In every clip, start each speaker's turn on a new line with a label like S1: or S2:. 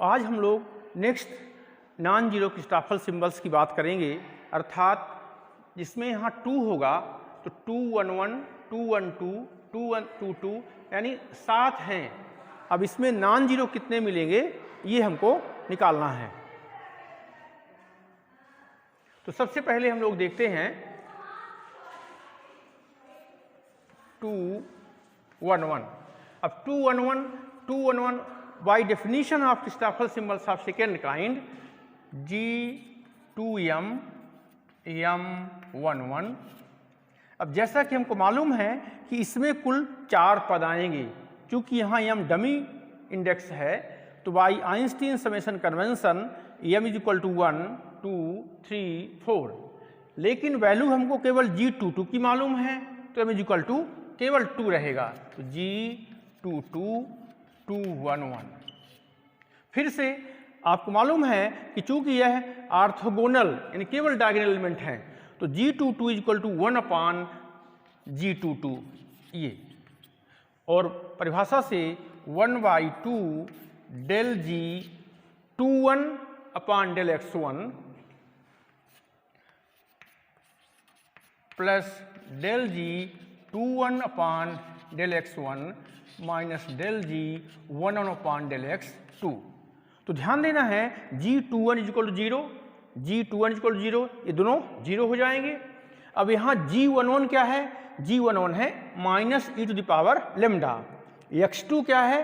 S1: आज हम लोग next non zero Christopher symbols की बात करेंगे, अर्थात जिसमें यहाँ 2 होगा तो 2 1 1 2 1 2 2 1 2 2 यानी 7 हैं। अब इसमें नॉन जीरो कितने मिलेंगे ये हमको निकालना है। तो सबसे पहले हम लोग देखते हैं 2 1 1। अब 2 1 1 2 1 1 by definition of Christoffel symbols of second kind G2M M11। अब जैसा कि हमको मालूम है कि इसमें कुल 4 पद आएंगे, क्योंकि यहाँ m डमी इंडेक्स है तो by Einstein summation convention m = 1 2 3 4, लेकिन वैल्यू हमको केवल G22 की मालूम है तो m = केवल 2 रहेगा, तो G22 2 1 1। फिर से आपको मालूम है कि चूंकि यह ऑर्थोगोनल यानी केवल डायगोनल एलिमेंट है तो G22 = 1 G22 ये, और परिभाषा से 1/2 del G21 del X1 plus del G21 del X1 minus del G11 del X2। तो ध्यान देना है G21 = 0, G21 = 0, ये दोनों 0 हो जाएंगे। अब यहाँ G11 क्या है? G11 है -e⁻λ। X2 क्या है?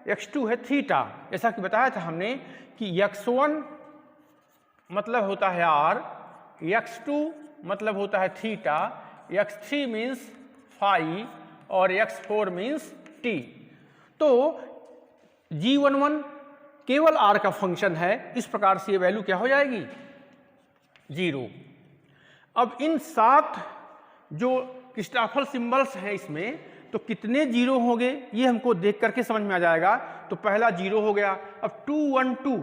S1: X2 है थीटा। ऐसा कि बताया था हमने कि X1 मतलब होता है R, X2 मतलब होता है थीटा, X3 मीन्स फाई और X4 मीन्स T। तो G11 केवल R का फंक्शन है, इस प्रकार से ये वैल्यू क्या हो जाएगी? 0। अब इन 7 जो क्रिस्टोफर सिंबल्स हैं इसमें तो कितने 0 होंगे ये हमको देख करके समझ में आ जाएगा। तो पहला 0 हो गया। अब 2 1 2,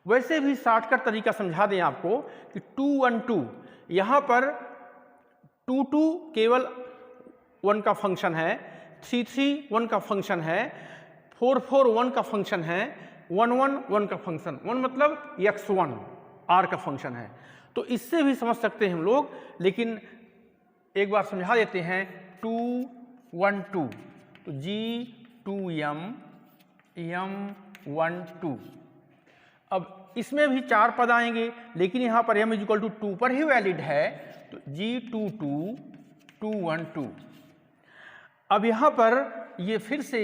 S1: वैसे भी शॉर्टकट तरीका समझा दें आपको कि 2 1 2 यहाँ पर 2 2 केवल 1 का फंक्शन है, 3 3 1 का फंक्शन है, 4 4 1 का फंक्शन है, 1 1 1 का फंक्शन, 1 मतलब X1 R का फंक्शन है। तो इससे भी समझ सकते हैं हम लोग, लेकिन एक बार समझा देते हैं 2 1 2 तो G2M M12। अब इसमें भी 4 पद आएंगे, लेकिन यहाँ पर m = 2 पर ही वैलिड है तो G22 2 1 2। अब यहाँ पर ये फिर से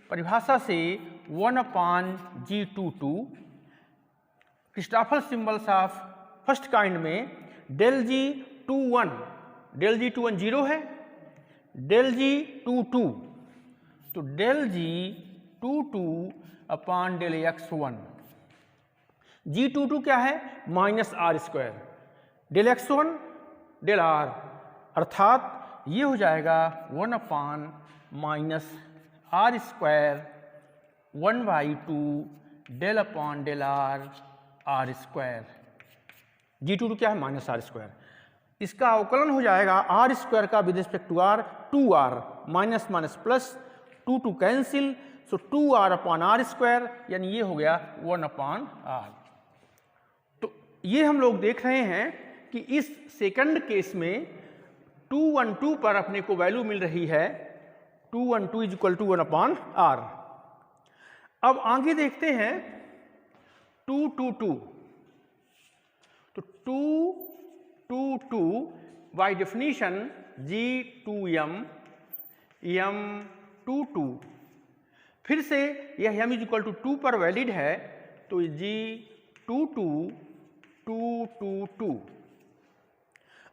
S1: परिभाषा से 1 G22 Christopher symbols of first kind में del G21 0 है, del G22 तो del G22 del X1। G22 क्या है? -R², del X1 del R, अर्थात ये हो जाएगा 1 -R² 1/2 del R R²। G22 क्या है? -R²। इसका अवकलन हो जाएगा R² का with respect to R 2R, minus minus plus 2 2 cancel, so 2R/R², यानी ये हो गया 1/R। तो ये हम लोग देख रहे हैं कि इस सेकंड केस में 2 1 2 पर अपने को वैल्यू मिल रही है 2 1 2 = 1/R। अब आगे देखते हैं 2 2 2। तो 2 2 2 बाय डेफिनेशन G2M M22, फिर से यह m = 2 पर वैलिड है तो G22 2 2 2।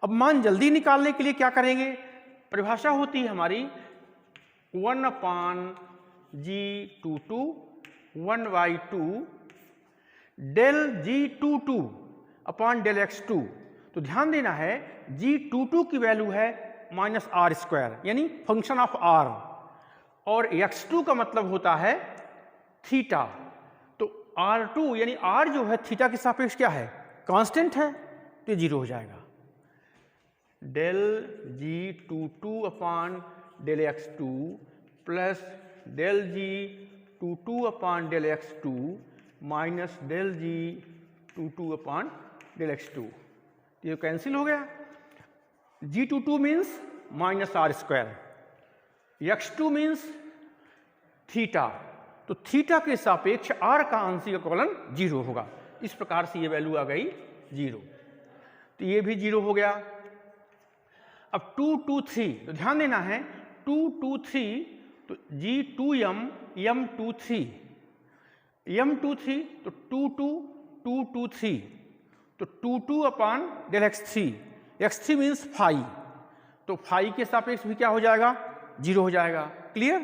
S1: अब मान जल्दी निकालने के लिए क्या करेंगे? परिभाषा होती है हमारी 1 G22 1/2 del G22 del X2। तो ध्यान देना है G22 की वैल्यू है -R², यानी फंक्शन ऑफ R, और X2 का मतलब होता है थीटा। तो R2 यानी R जो है थीटा के सापेक्ष क्या है? कांस्टेंट है, तो ये 0 हो जाएगा। del G22 del X2 plus del G22 del X2 minus del G two two upon del X two, ये कैंसिल हो गया। G two two means minus R square, X two means theta, तो theta के सापेक्ष are का आंशिक अवकलन 0 होगा। इस प्रकार से ये वैल्यू आ गई 0, तो ये भी 0 हो गया। अब 2 2 3, तो ध्यान देना है 2 2 3, तो जी 2m m 2 3 m 2 3, तो 2 2 2 2 3, तो 2 2 upon del x3, x3 means phi, तो फाई के सापेक्ष भी क्या हो जाएगा 0 हो जाएगा। क्लियर?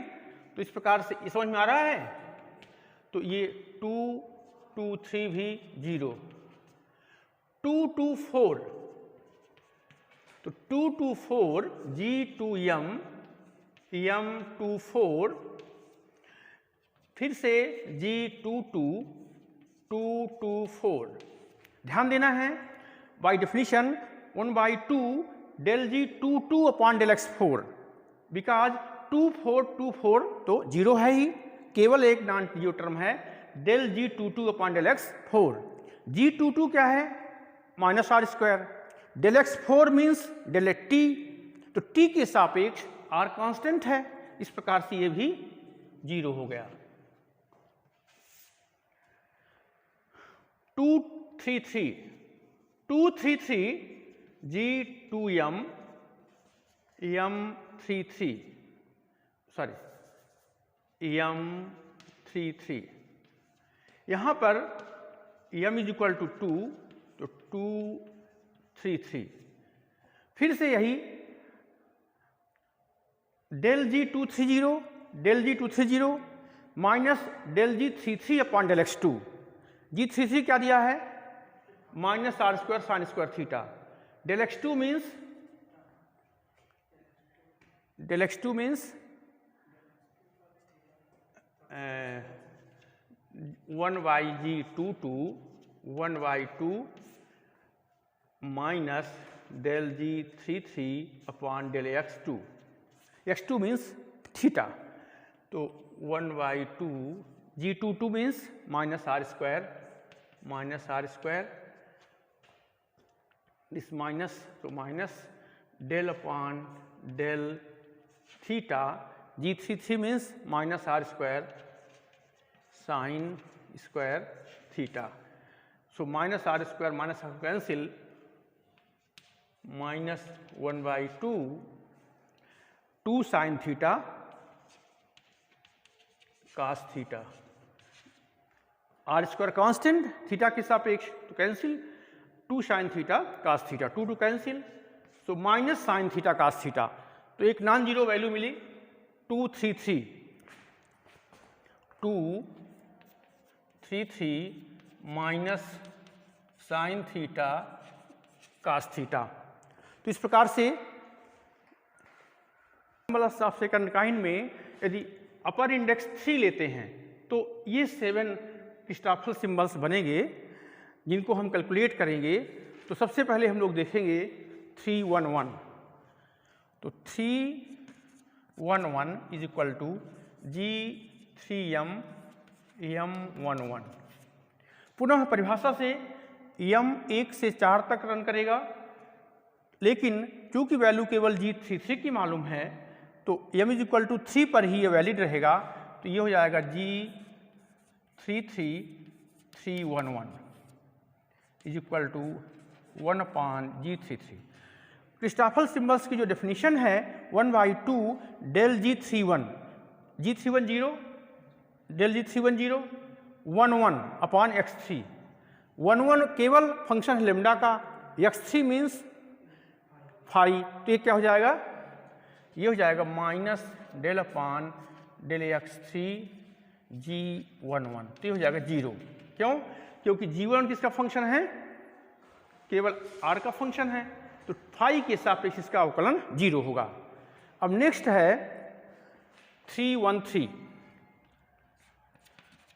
S1: तो इस प्रकार से समझ में आ रहा है। तो ये 2 2 3 भी 0, 2 2 4, तो 2 2 4 जी 2 m m 2 4, फिर से जी 2 2 2 2 4। ध्यान देना है by definition 1/2 del G 2 2 upon del X 4, because 2 4 2 4 तो 0 है ही, केवल एक नॉन जीरो टर्म है del G 2 2 upon del X 4। G 2 2 क्या है minus R square, del X 4 means del T, तो टी के सापेक्ष आर कांस्टेंट है, इस प्रकार से ये भी 0 हो गया। 2 3 3 2 3 3 G 2 m m 3 3, sorry m 3 3, यहाँ पर m इज इक्वल टू 2, तो 2 3 3, फिर से यही del G 2 3 0 del G 2 3 0 minus del G 3 3 upon del X 2, G 3 3 क्या दिया है minus R square sine square theta, del X 2 means del X 2 means 1/g 1/2 minus del G 3 3 upon del X 2, X 2 means theta, तो 1/2 G 2 2 means minus R square, this minus, तो minus del upon del theta, G 3 3 means minus R square sine square theta, so minus R square minus R cancel, minus 1/2 2 sine theta cos theta, R square constant theta के सापेक्ष तो cancel, 2 sine theta cos theta, 2 2 cancel, so minus sine theta cos theta, तो एक non zero value मिली 2 3 3 2 3 3 minus sine theta cos theta. तो इस प्रकार से ऑफ सेकंड काइंड में यदि अपर इंडेक्स 3 लेते हैं तो ये 7 क्रिस्टॉफल सिंबल्स बनेंगे जिनको हम कैलकुलेट करेंगे। तो सबसे पहले हम लोग देखेंगे 3 1 1, तो 3 1 1 is equal to G 3m m 1 1। पुनः परिभाषा से m 1 से 4 तक रन करेगा, लेकिन चूंकि वैल्यू केवल जी 3 3 की मालूम है तो m इज इक्वल टू 3 पर ही ये वैलिड रहेगा, तो ये हो जाएगा G 3 3 3 1 1 is equal to 1 upon G 3 3। Christoffel symbols की जो डेफिनेशन है 1/2 del G 3 1 G 3 1 0 del G 3 1 0 1 1 upon X 3, 1 1 केवल फंक्शन है लेमडा का, x3 मीन्स फाई, तो ये क्या हो जाएगा, ये हो जाएगा minus del upon del x3 G 1 1, तो ये हो जाएगा 0। क्यों? क्योंकि g1 किसका फंक्शन है, केवल r का फंक्शन है, तो फाई के सापेक्ष इसका अवकलन 0 होगा। अब नेक्स्ट है 3 1 3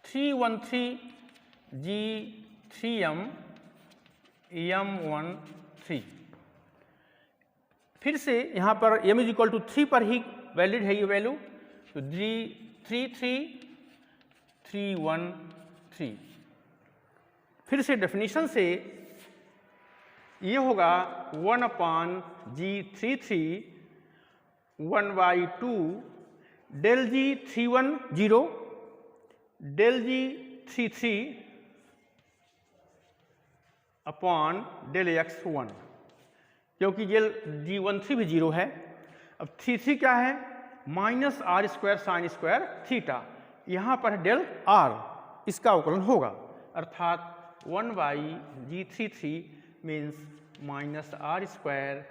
S1: 3 1 3 जी 3m m 1 3, फिर से यहाँ पर m इज इक्वल टू 3 पर ही वैलिड है ये वैल्यू, तो जी 3 3 3 1 3 फिर से डेफिनेशन से ये होगा 1/g33 1/2 del g31 del g33 upon del x1, क्योंकि जेल g13 भी 0 है। अब 33 क्या है? Minus R square sine square theta, यहाँ पर डेल आर, इसका अवकलन होगा, अर्थात 1/g33 means minus R square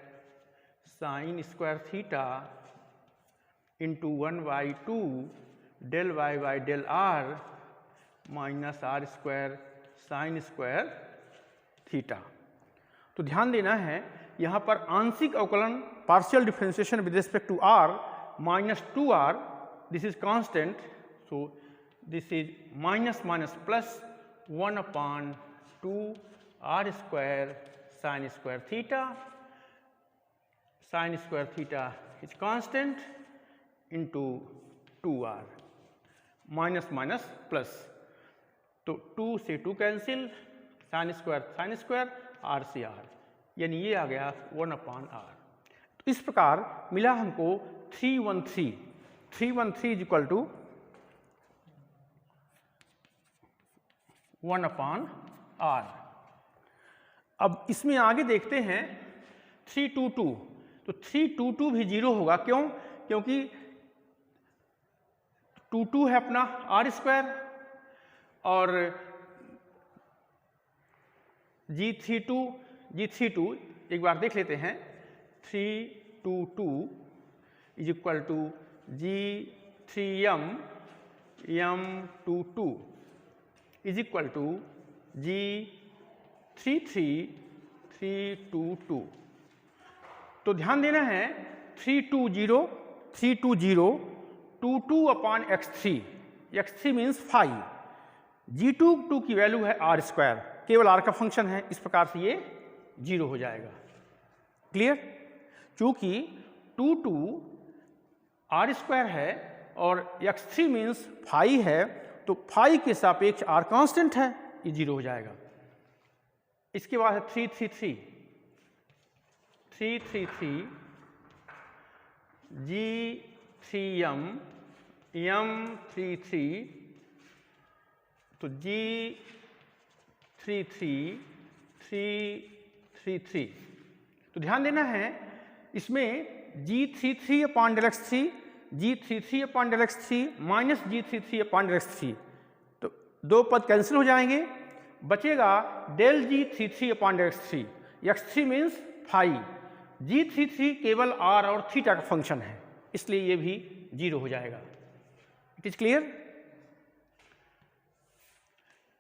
S1: sine square theta into 1/2 del Y by del R minus R square sine square theta. तो ध्यान देना है यहाँ पर आंशिक अवकलन partial differentiation with respect to R -2r, this is constant, so this is minus minus plus 1/2 r square sine square theta, sign square theta is constant into 2r, minus minus plus, तो 2 से 2 cancel, sine square r से r, यानी ये आ गया 1/r। तो इस प्रकार मिला हमको 313 इज इक्वल टू 1/r। अब इसमें आगे देखते हैं 322, तो 322 भी 0 होगा, क्यों? क्योंकि 22 है अपना r स्क्वायर और G32 एक बार देख लेते हैं, 322 is equal to G3m m22 is equal to G322। तो ध्यान देना है 320 22/x3, x3 मीन्स 5, G22 की वैल्यू है r स्क्वायर, केवल r का फंक्शन है, इस प्रकार से ये 0 हो जाएगा। क्लियर? चूंकि 22 r स्क्वायर है और x3 मीन्स 5 है, तो 5 के सापेक्ष r कांस्टेंट है, ये 0 हो जाएगा। इसके बाद है 333 G3m m33, तो G33 तो ध्यान देना है इसमें G33/x3 G33/x3 माइनस G33/x3, तो दो पद कैंसिल हो जाएंगे, बचेगा del G33/x3, x3 means 5, G33 केवल r और थीटा का फंक्शन है, इसलिए ये भी 0 हो जाएगा। It is clear?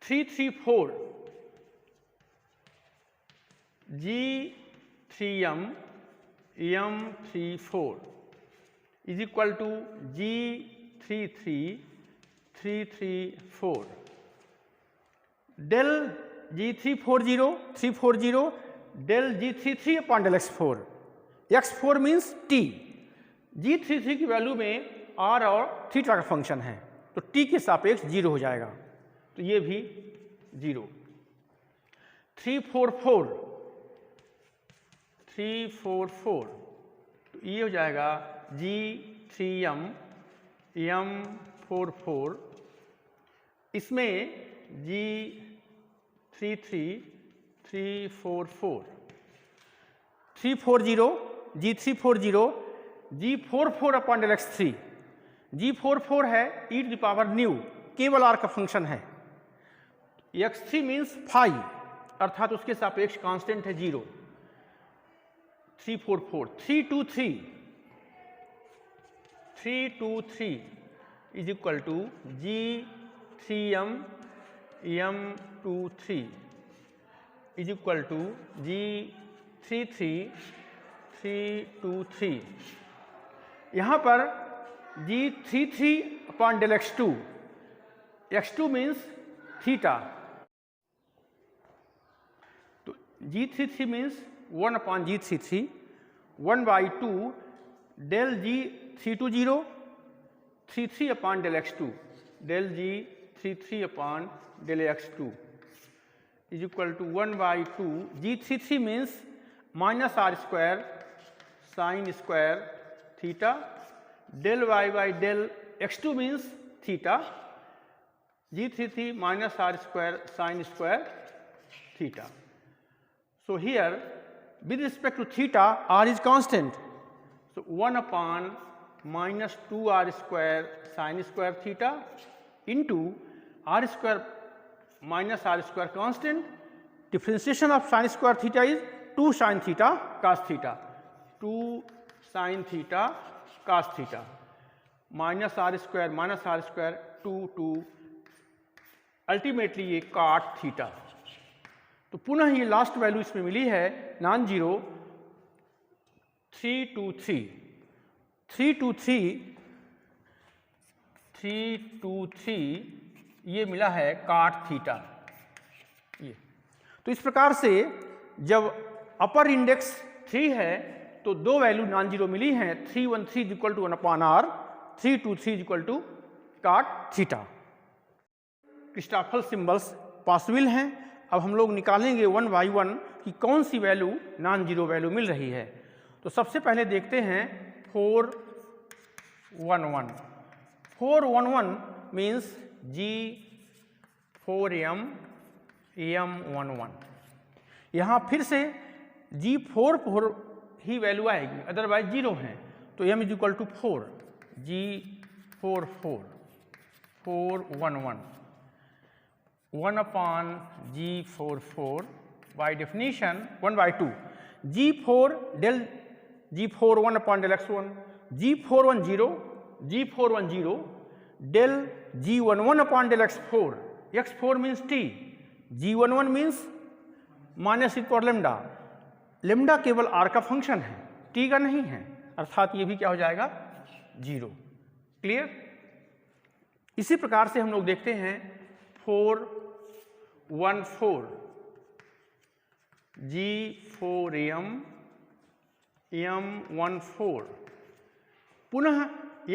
S1: 334 G3m m34 is equal to G334 del G340 del G33/x4, x4 means t, G33 की वैल्यू में r और थीटा का फंक्शन है, तो t के सापेक्ष 0 हो जाएगा, तो ये भी 0। 344 तो ये हो जाएगा G3m m44, इसमें G344 G340 G44/x3, G44 है e⁻ केवल r का फंक्शन है, x3 मीन्स 5, अर्थात उसके सापेक्ष कांस्टेंट है 0। 323 is equal to G3m m23 is equal to G33323। यहाँ पर G33/x2, x2 मीन्स थीटा, तो G33 means 1/G33 1/2 del G320 33/x2 del G33/x2 is equal to 1/2 g33 means minus R square sine square theta del Y by del x2 means theta g33 minus r square sin square theta. So here with respect to theta r is constant. So 1 upon minus 2r square sin square theta into r square minus r square constant. Differentiation of sin square theta is 2 sin theta cos theta. 2 sin theta cos theta minus r square 2 ultimately ये cot theta. तो पुनः ये last value इसमें मिली है non zero 323 ये मिला है cot theta. ये तो इस प्रकार से जब अपर इंडेक्स 3 है तो दो वैल्यू नॉन जीरो मिली हैं 313 equal to 1/r 323 equal to cot theta. Christoffel symbols possible हैं। अब हम लोग निकालेंगे 1 बाई 1 कि कौन सी वैल्यू नॉन जीरो वैल्यू मिल रही है। तो सबसे पहले देखते हैं 411 मीन्स G4m m11। यहाँ फिर से G4 ही वैल्यू आएगी अदरवाइज जीरो हैं तो m is equal to 4 411 1 upon G44 by definition 1/2 G4 del G4 1 upon del x1 G410 del G11 upon del x4 x4 means t G11 means minus e power lambda lambda केवल r का function है t का नहीं है अर्थात ये भी क्या हो जाएगा 0। क्लियर। इसी प्रकार से हम लोग देखते हैं 414 G4m m14 पुनः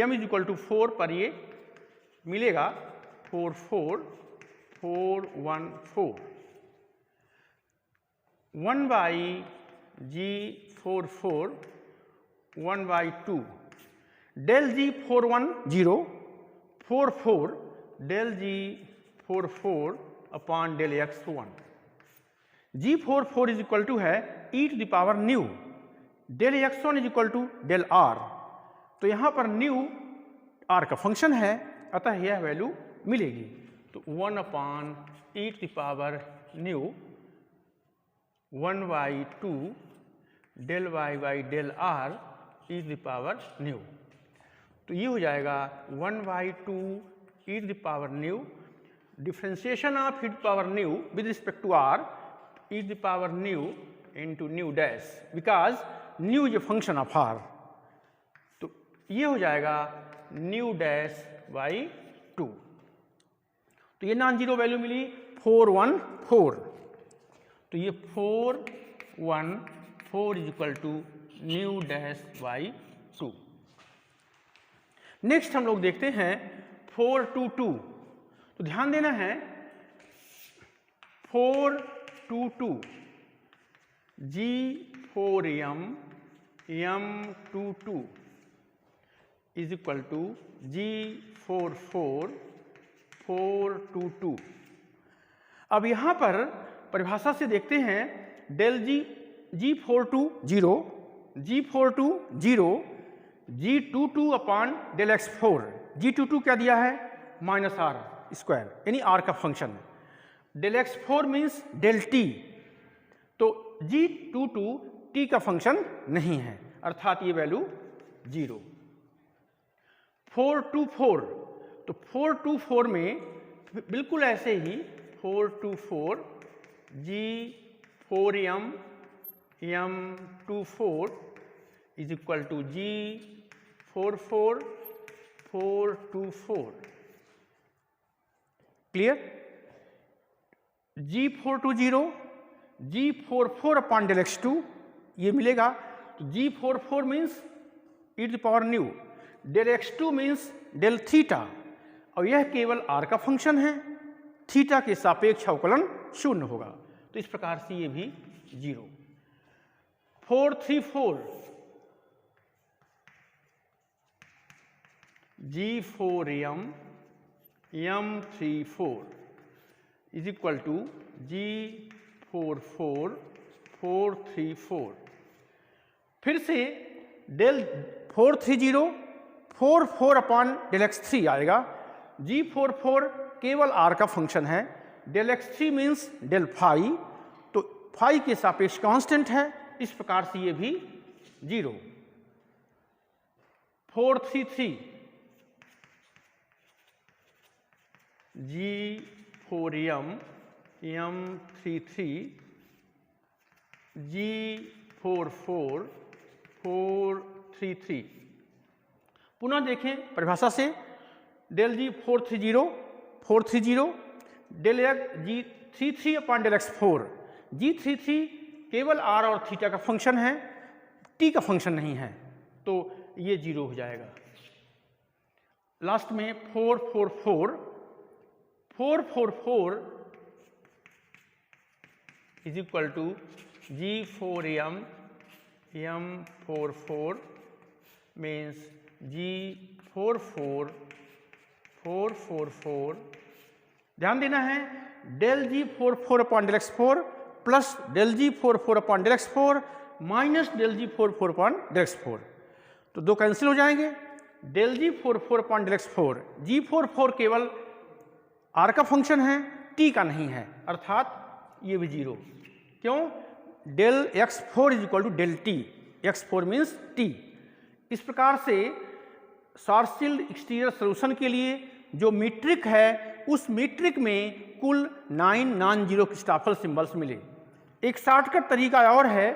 S1: m इज इक्वल टू 4 पर ये मिलेगा 414 1 by G44 1/2 del G410 44 del G44 upon del x1 G44 is equal to है e to the power nu del x1 is equal to del r। तो यहाँ पर new r का function है अतः यह वैल्यू मिलेगी। तो 1 upon e to the power nu 1/2 del y by del r e to the power nu. तो ये हो जाएगा 1/2 e to the power nu differentiation of e to the power nu with respect to r e to the power nu into nu dash because nu is a function of r। तो ये हो जाएगा nu dash by 2। तो ये non zero value मिली 414। तो ये 414 is equal to nu dash by 2। Next हम लोग देखते हैं 422। तो ध्यान देना है 422 G4m m22 is equal to G44 422। अब यहाँ पर परिभाषा से देखते हैं del G420 G22 upon del x4 G22 क्या दिया है माइनस r स्क्वायर यानी r का function. Del x4 means del t तो G22 t का फंक्शन नहीं है अर्थात ये वैल्यू 0। 424 तो 424 में बिल्कुल ऐसे ही 424 G4m m24 is equal to G44 424। Clear. G444 upon del x2 ये मिलेगा। तो G44 means e to the power nu del x2 means del theta और यह केवल r का फंक्शन है थीटा के सापेक्ष अवकलन 0 होगा तो इस प्रकार से ये भी 0। 4 3 4 G4M M34 is equal to G44 434। फिर से डेल 430 44 अपॉन डेल x3 आएगा। G44 केवल r का फंक्शन है, del x3 means del phi, तो फाई के सापेक्ष कांस्टेंट है, इस प्रकार से ये भी 0। 433 G4M M33 G44 433। पुनः देखें परिभाषा से, del G 430 del X G33 upon del x4। G33 केवल r और थीटा का फंक्शन है, t का फंक्शन नहीं है, तो ये 0 हो जाएगा। लास्ट में 444 is equal to G4M M44 means G44 444। ध्यान देना है, del G44 upon del x4 plus del G44 upon del x4 minus del G44 upon del x4, तो दो कैंसिल हो जाएंगे। Del G44 upon del x4, G44 केवल r का function है, t का नहीं है, अर्थात ये भी 0। क्यों? Del x4 is equal to del t, x4 means t। इस प्रकार से शॉर्ट-शील्ड एक्सटीरियर सॉल्यूशन के लिए जो मीट्रिक है, उस मीट्रिक में कुल 9 नॉन जीरो क्रिस्टॉफल सिंबल्स मिले। एक शॉर्टकट तरीका और है,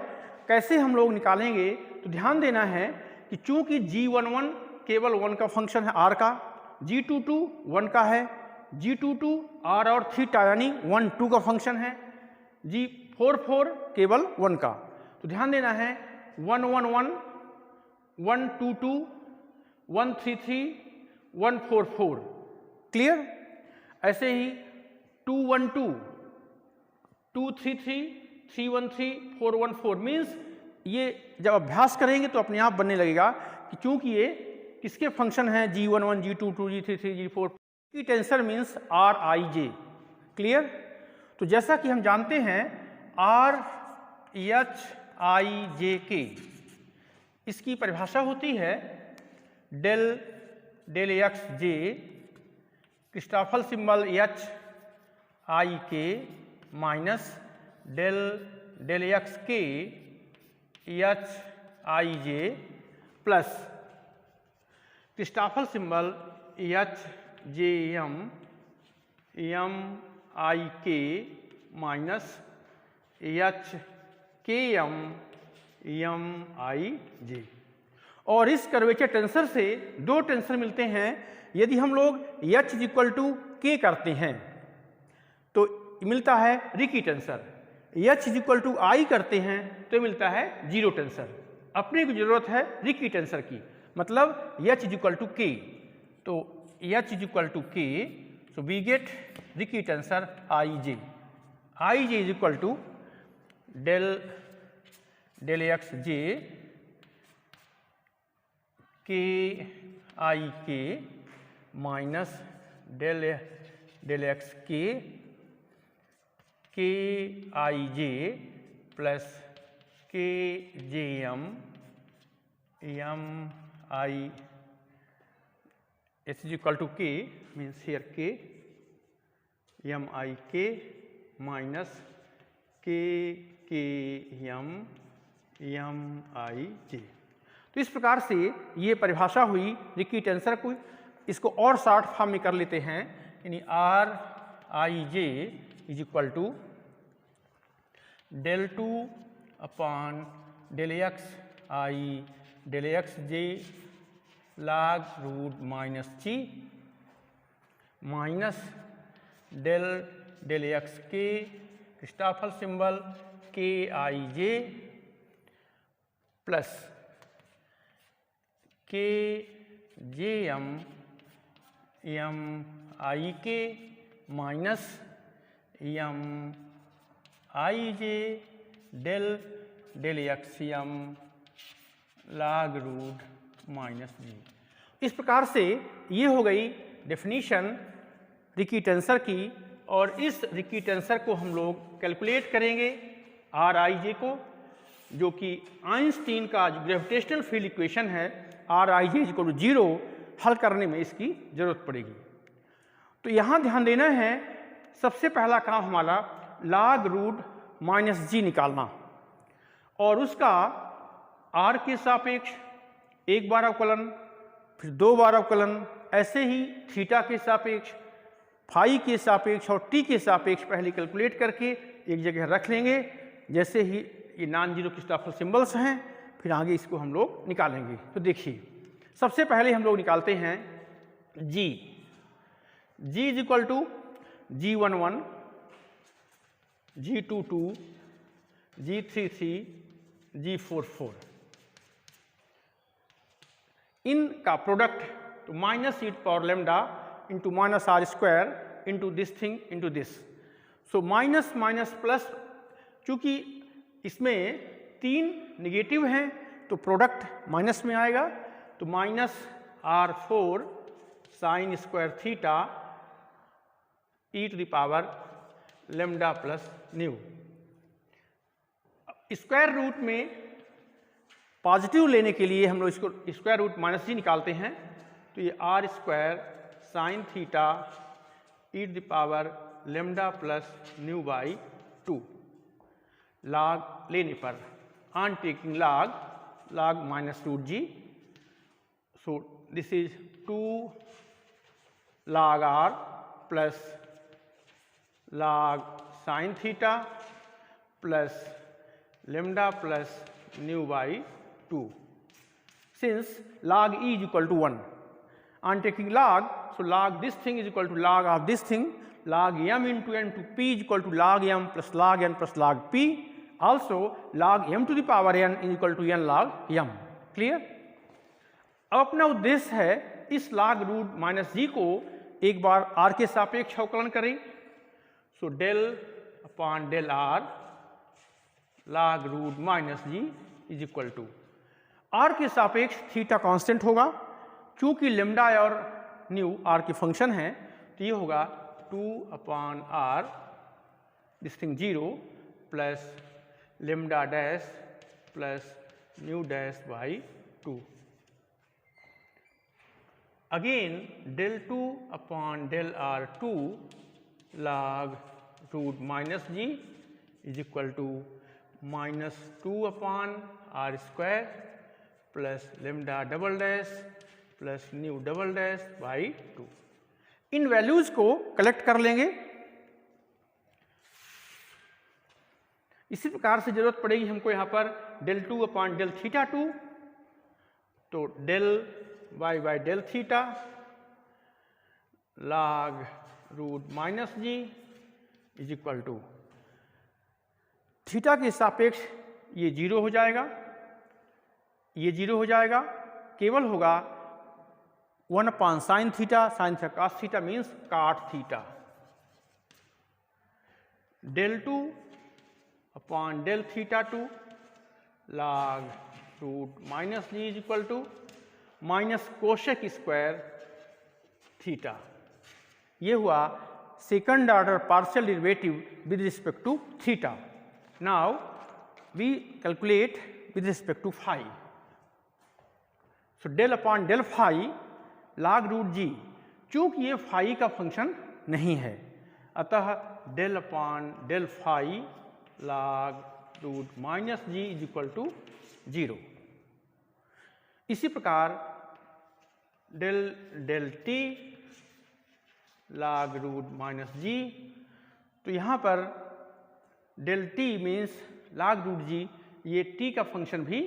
S1: कैसे हम लोग निकालेंगे, तो ध्यान देना है कि चूंकि G11 केवल 1 का फंक्शन है r का, G22 1 का है, G22 r और थीटा यानी 1 2 का फंक्शन है, G44 केवल 1 का, तो ध्यान देना है 1 1 1 1 2 2 1 3 3 1 4 4। क्लियर? ऐसे ही 2 1 2 2 3 3 3 1 3 4 1 4 मीन्स ये जब अभ्यास करेंगे तो अपने आप बनने लगेगा कि चूंकि ये किसके फंक्शन हैं, G11 G22 G33 G4 की tensor means R I J। Clear? तो जैसा कि हम जानते हैं R H I J K, इसकी परिभाषा होती है del del X J Christoffel symbol H I K minus del del X K H I J plus Christoffel symbol H J M M I K minus H K M M I J। और इस curvature tensor से दो tensor मिलते हैं। यदि हम लोग H is equal to K करते हैं तो मिलता है Ricci tensor, H is equal to I करते हैं तो मिलता है जीरो टेंसर। अपने को जरूरत है रिकी टेंसर की, मतलब H is equal to K, तो H is equal to K, so we get Ricci tensor IJ। IJ is equal to del del X J K I K minus del del X के आई J plus K J M I H is equal to K means here K M I K minus के M I जे। तो इस प्रकार से ये परिभाषा हुई Ricky tensor को। इसको और शॉर्ट फॉर्म में कर लेते हैं, यानी R I J is equal to del 2 upon del X I del X J log root minus G minus del del X के क्रिस्टॉफल सिंबल के आई J plus K J M I K minus M I J del del axiom log root minus G. इस प्रकार से ये हो गई definition Ricky tensor की, और इस रिकी टेंसर को हम लोग कैलकुलेट करेंगे आर आई जे को, जो कि आइंस्टीन का जो ग्रेविटेशनल फील्ड इक्वेशन है R I J equal to 0 हल करने में इसकी जरूरत पड़ेगी। तो यहाँ ध्यान देना है, सबसे पहला काम हमारा log रूट माइनस जी निकालना, और उसका आर के सापेक्ष एक बार अवकलन, फिर 2 बार अवकलन, ऐसे ही थीटा के सापेक्ष, फाई के सापेक्ष और टी के सापेक्ष पहले कैलकुलेट करके एक जगह रख लेंगे। जैसे ही ये नॉन जीरो क्रिस्टोफर सिंबल्स हैं, फिर आगे इसको हम लोग निकालेंगे। तो देखिए, सबसे पहले हम लोग निकालते हैं G. G is equal to G11, G22, G33, G44, इनका प्रोडक्ट तो minus e to power lambda into minus R square into this thing into this. So minus minus plus, चूंकि इसमें 3 निगेटिव हैं तो प्रोडक्ट माइनस में आएगा, तो minus R4 sine square theta E to the power lambda plus nu. Square root में positive लेने के लिए हम लोग इसको स्क्वायर रूट माइनस जी निकालते हैं, तो ये R square sine theta E to the power lambda plus nu by 2 log लेने पर, on taking log minus root G. So this is 2 log r plus log sine theta plus lambda plus nu by 2, since log e is equal to 1. On taking log, so log this thing is equal to log of this thing, log m into n to p is equal to log m plus log n plus log p. Also log m to the power n is equal to n log m. Clear? अब अपना उद्देश्य है इस log root minus जी को एक बार r के सापेक्ष अवकलन करें। So del upon del r log root minus G is equal to, R के सापेक्ष थीटा कांस्टेंट होगा, चूंकि लेमडा और न्यू आर के फंक्शन हैं, तो ये होगा 2 upon R this thing 0 plus lambda dash plus nu dash by 2। Again del 2 upon del R 2 log root minus G is equal to minus 2 upon R square plus lambda double dash plus nu double dash by 2। इन values को collect कर लेंगे। इसी प्रकार से जरूरत पड़ेगी हमको यहाँ पर डेल 2 अपॉन डेल थीटा 2, तो del Y by del theta log root minus G is equal to, theta के सापेक्ष ये 0 हो जाएगा, ये 0 हो जाएगा, केवल होगा 1 upon sine theta cos theta means cot theta, del 2 upon del theta 2 log root minus G is equal to minus cosec square theta. ये हुआ second order partial derivative with respect to theta. Now we calculate with respect to phi. So del upon del phi log root G, चूंकि ये phi का function नहीं है, अतः del upon del phi log root minus G is equal to 0। इसी प्रकार del del T log root minus G, तो यहाँ पर del T means log root G, ये टी का फंक्शन भी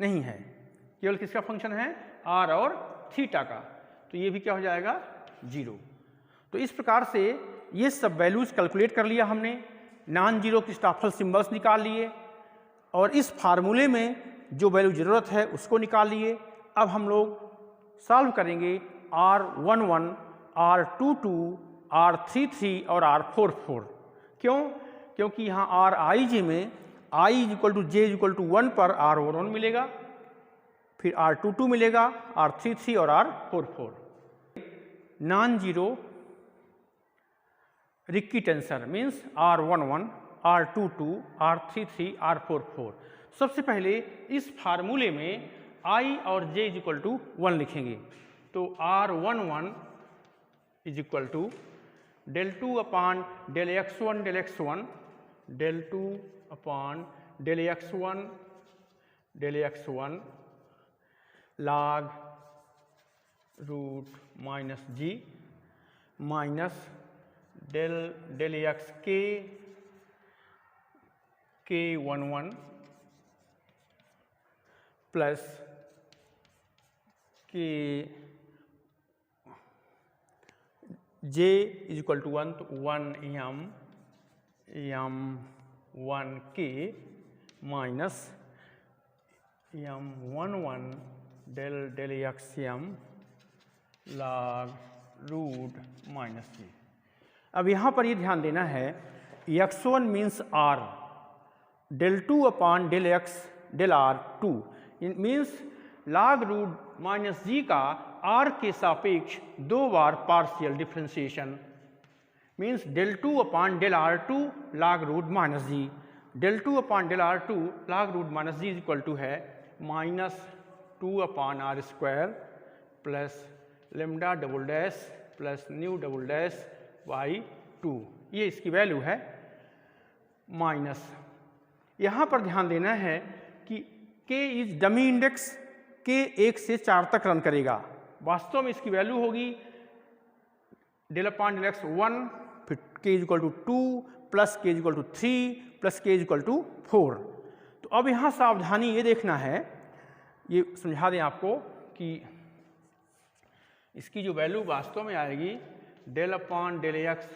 S1: नहीं है, केवल किसका फंक्शन है, आर और थीटा का, तो ये भी क्या हो जाएगा 0। तो इस प्रकार से ये सब वैल्यूज कैलकुलेट कर लिया हमने, नॉन जीरो क्रिस्टोफर सिंबल्स निकाल लिए, और इस फार्मूले में जो वैल्यू ज़रूरत है उसको निकाल लिए। अब हम लोग सॉल्व करेंगे R11, R22, R33 और R44। क्यों? क्योंकि यहाँ आर आई जे में I is equal to J is equal to 1 पर आर 1 मिलेगा, फिर आर 2 मिलेगा, आर 3 और R 4 non zero Ricci tensor means R 1 R 2 R 3 R 4। सबसे पहले इस फार्मूले में आई और जे इज इक्वल टू 1 लिखेंगे। तो R 1 is equal to del 2 upon del x1 del 2 upon del x1 log root minus G minus del x k 1 plus k j is equal to 1 तो 1 m 1 k minus m 1 del x m log root minus G. अब यहाँ पर ये ध्यान देना है x1 means r del 2 upon del x del r 2 means log root minus G का r के सापेक्ष 2 बार partial differentiation means del 2 upon del r2 log root minus G, del 2 upon del r2 log root minus G is equal to है minus 2 upon R square plus lambda double dash plus nu double dash by 2। ये इसकी value है minus. यहाँ पर ध्यान देना है कि k is dummy index, k 1 से 4 तक रन करेगा। वास्तव में इसकी वैल्यू होगी del अपान del x 1 फिर k is equal to 2 plus k is equal to 3 plus k is equal to 4। तो अब यहाँ सावधानी ये देखना है, ये समझा दें आपको कि इसकी जो वैल्यू वास्तव में आएगी del upon del x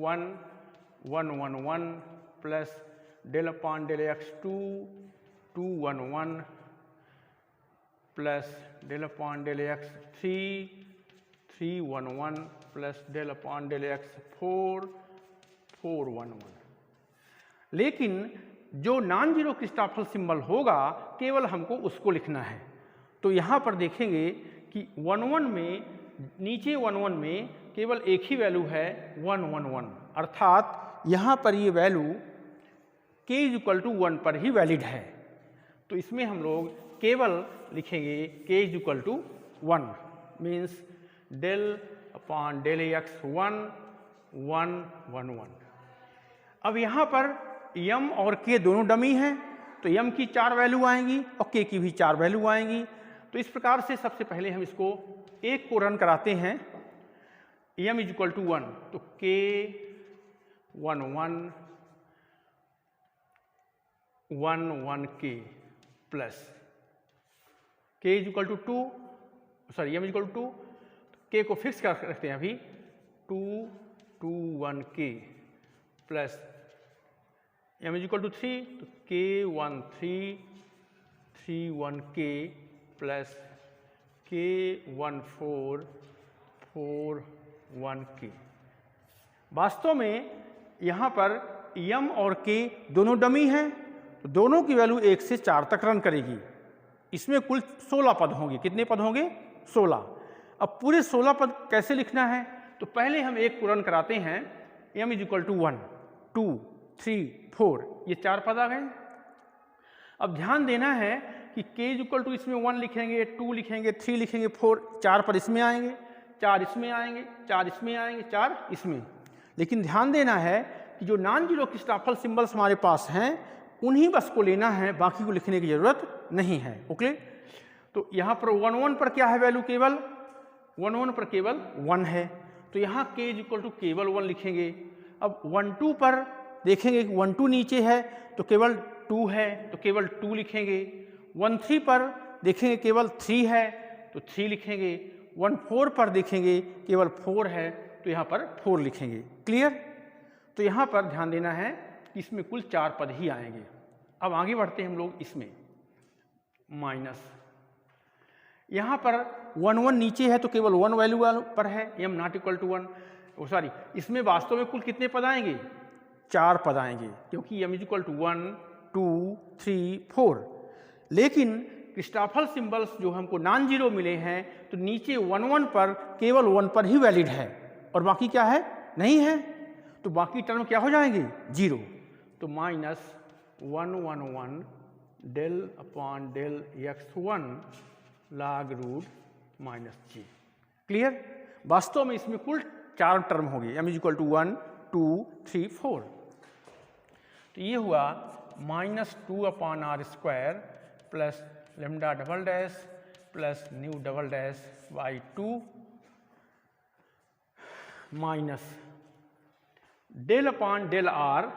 S1: 1 1 1 1 plus del upon del x 2 2 1 1 plus del upon del x 3 3 1 1 plus del upon del x 4 4 1 1। लेकिन जो नॉन जीरो क्रिस्टॉफल सिंबल होगा केवल हमको उसको लिखना है। तो यहाँ पर देखेंगे कि 1 1 में नीचे 1 1 में केवल एक ही वैल्यू है 1 1 1, अर्थात यहाँ पर ये value k is equal to 1 पर ही वैलिड है। तो इसमें हम लोग केवल लिखेंगे k is equal to 1 means del upon del x 1 1 1 1। अब यहाँ पर m और k दोनों डमी हैं तो m की 4 वैल्यू आएंगी और k की भी 4 वैल्यू आएंगी। तो इस प्रकार से सबसे पहले हम इसको एक को रन कराते हैं m इज इक्वल टू 1 तो k 1 1 1 1 k plus k is equal to 2 sorry m is equal to 2 k को फिक्स कर रखते हैं अभी 2 2 1 k plus m is equal to 3 तो k 1 3 3 1 k plus k 1 4 4 1 k। वास्तव में यहाँ पर m और k दोनों डमी हैं तो दोनों की वैल्यू 1 से 4 तक रन करेगी। इसमें कुल 16 पद होंगे। कितने पद होंगे? 16। अब पूरे 16 पद कैसे लिखना है? तो पहले हम एक को रन कराते हैं m इज इक्वल टू 1 2 3 4 ये 4 पद आ गए। अब ध्यान देना है कि k इज इक्वल टू इसमें 1 लिखेंगे 2 लिखेंगे 3 लिखेंगे 4 4 पद इसमें आएंगे 4 इसमें आएंगे 4 इसमें आएंगे 4 इसमें। लेकिन ध्यान देना है कि जो नॉन जीरो क्रिस्टॉफल सिंबल्स हमारे पास हैं उन्हीं बस को लेना है, बाकी को लिखने की जरूरत नहीं है। ओके, तो यहाँ पर 1 1 पर क्या है वैल्यू? केवल 1 1 पर केवल 1 है तो यहाँ k इज इक्वल टू केवल 1 लिखेंगे। अब 1 2 पर देखेंगे कि 1 2 नीचे है तो केवल 2 है तो केवल 2 लिखेंगे। 1 3 पर देखेंगे केवल 3 है तो 3 लिखेंगे। 1 4 पर देखेंगे केवल 4 है तो यहाँ पर 4 लिखेंगे। क्लियर? तो यहाँ पर ध्यान देना है कि इसमें कुल 4 पद ही आएंगे। अब आगे बढ़ते हैं हम लोग इसमें माइनस। यहाँ पर 1 1 नीचे है तो केवल 1 वैल्यू पर है m not equal to 1 sorry इसमें वास्तव में कुल कितने पद आएंगे? 4 पद आएंगे क्योंकि m इज इक्वल टू 1 2 3 4। लेकिन क्रिस्टोफल सिंबल्स जो हमको नॉन जीरो मिले हैं तो नीचे 1 1 पर केवल 1 पर ही वैलिड है और बाकी क्या है, नहीं है। तो बाकी टर्म क्या हो जाएंगे, 0। तो minus 1 1 1 del upon del x1 log root minus G. Clear. वास्तव में इसमें कुल 4 टर्म होंगे, m इज इक्वल टू 1 2 3 4। तो ये हुआ minus 2 upon R square plus lambda double dash plus nu double dash by 2 minus del upon del R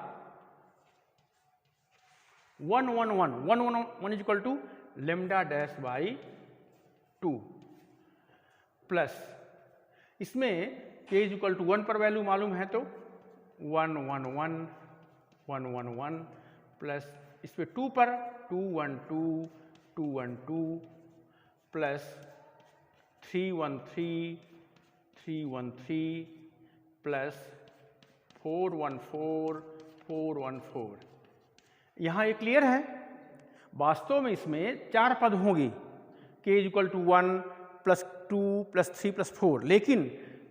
S1: 1 1 1 1 1 1 is equal to lambda dash by 2 plus इसमें k is equal to 1 पर value मालूम है तो 1 1 1 1 1 1 plus इस पे 2 पर 2 1 2 2 1 2 plus 3 1 3 3 1 3 plus 4 1 4 4 1 4। यहाँ ये क्लियर है। वास्तव में इसमें 4 पद होंगे, k is equal to 1 plus 2 plus 3 plus 4। लेकिन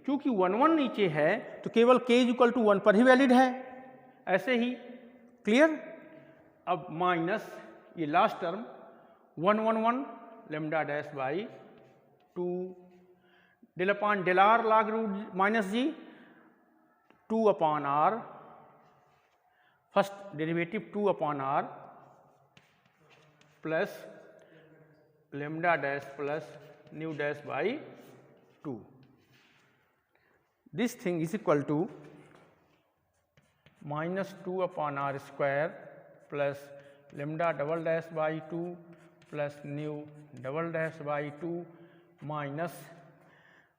S1: क्योंकि 1 1 नीचे है तो केवल k इज इक्वल टू 1 पर ही वैलिड है, ऐसे ही। क्लियर। अब माइनस ये last term 1 1 1 lambda dash by 2 del upon del R log root minus G 2 upon R, first derivative 2 upon R plus lambda dash plus nu dash by 2। This thing is equal to minus 2 upon R square plus lambda double dash by 2 plus nu double dash by 2 minus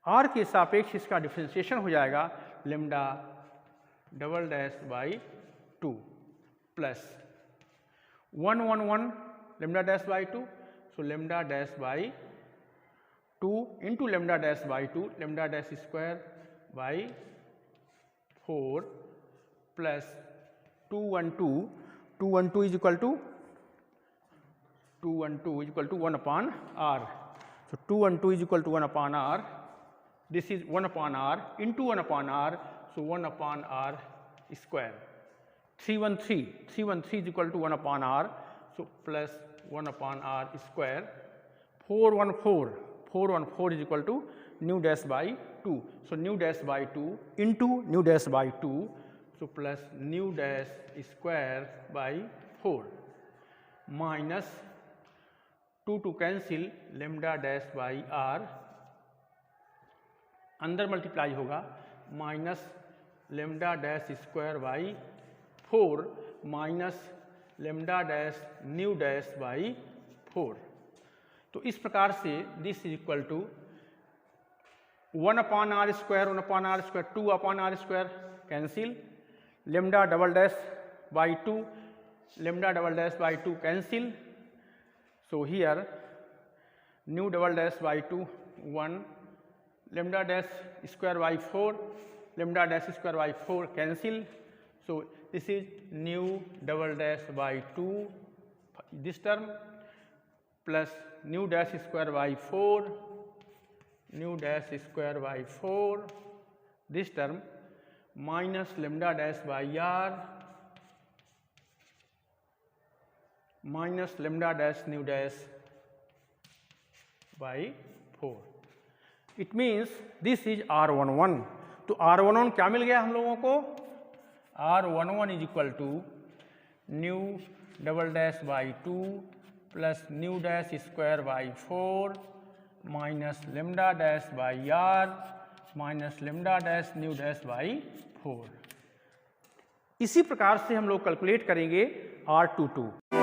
S1: R के सापेक्ष इसका differentiation हो जाएगा lambda double dash by 2 plus 1 1 1 lambda dash by 2, so lambda dash by 2 into lambda dash by 2 lambda dash square by 4 plus 2 1 2 2 1 2 is equal to 2 1 2 is equal to 1 upon R. So 2 1 2 is equal to 1 upon R, this is 1 upon R into 1 upon R, so 1 upon R square. 3 1 3 3 1 3 is equal to 1 upon R, so plus 1 upon R square. 4 1 4 4 1 4 is equal to nu dash by 2, so nu dash by 2 into nu dash by 2, so plus nu dash square by 4 minus 2 two cancel lambda dash by R, अंदर multiply होगा minus lambda dash square by 4 minus lambda dash nu dash by 4। तो इस प्रकार से this is equal to 1 upon R square 1 upon R square 2 upon R square cancel, lambda double dash by 2 lambda double dash by 2 cancel, so here nu double dash by 2 1 lambda dash square by 4 lambda dash square by 4 cancel, so this is nu double dash by 2 this term plus nu dash square by 4 nu dash square by 4 this term minus lambda dash by R minus lambda dash nu dash by 4। It means this is R11। तो R11 क्या मिल गया हम लोगों को, R11 is equal to nu double dash by 2 plus nu dash square by 4 minus lambda dash by R minus lambda dash nu dash by 4। इसी प्रकार से हम लोग कैलकुलेट करेंगे R22।